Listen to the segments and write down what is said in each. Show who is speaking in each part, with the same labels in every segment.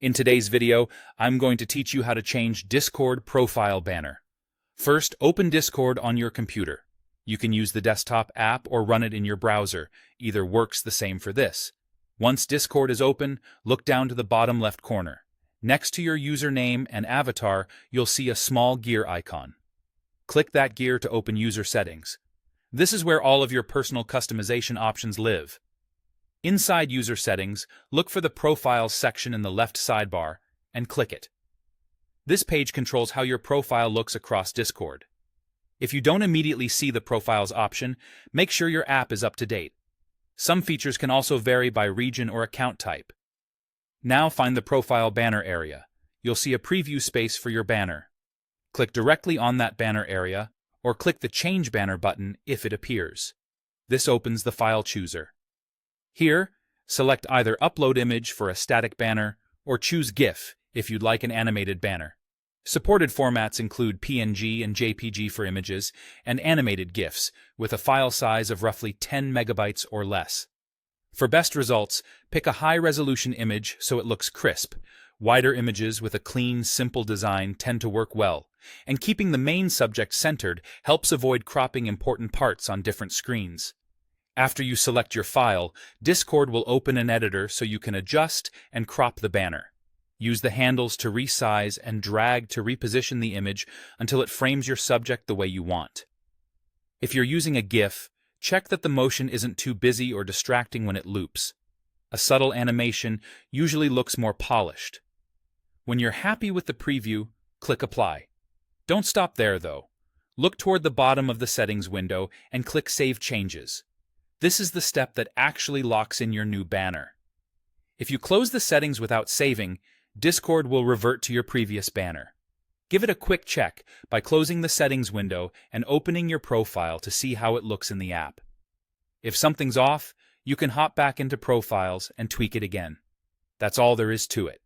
Speaker 1: In today's video, I'm going to teach you how to change Discord profile banner. First, open Discord on your computer. You can use the desktop app or run it in your browser. Either works the same for this. Once Discord is open, look down to the bottom left corner. Next to your username and avatar, you'll see a small gear icon. Click that gear to open user settings. This is where all of your personal customization options live. Inside User Settings, look for the Profiles section in the left sidebar and click it. This page controls how your profile looks across Discord. If you don't immediately see the Profiles option, make sure your app is up to date. Some features can also vary by region or account type. Now find the Profile Banner area. You'll see a preview space for your banner. Click directly on that banner area, or click the Change Banner button if it appears. This opens the file chooser. Here, select either Upload Image for a static banner or choose GIF if you'd like an animated banner. Supported formats include PNG and JPG for images and animated GIFs with a file size of roughly 10 megabytes or less. For best results, pick a high-resolution image so it looks crisp. Wider images with a clean, simple design tend to work well, and keeping the main subject centered helps avoid cropping important parts on different screens. After you select your file, Discord will open an editor so you can adjust and crop the banner. Use the handles to resize and drag to reposition the image until it frames your subject the way you want. If you're using a GIF, check that the motion isn't too busy or distracting when it loops. A subtle animation usually looks more polished. When you're happy with the preview, click Apply. Don't stop there, though. Look toward the bottom of the settings window and click Save Changes. This is the step that actually locks in your new banner. If you close the settings without saving, Discord will revert to your previous banner. Give it a quick check by closing the settings window and opening your profile to see how it looks in the app. If something's off, you can hop back into Profiles and tweak it again. That's all there is to it.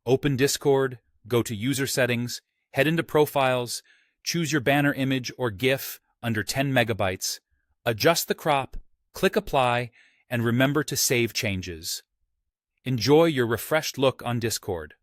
Speaker 1: Open Discord, go to User Settings, head into Profiles, choose your banner image or GIF under 10 megabytes, adjust the crop, click Apply, and remember to save changes. Enjoy your refreshed look on Discord.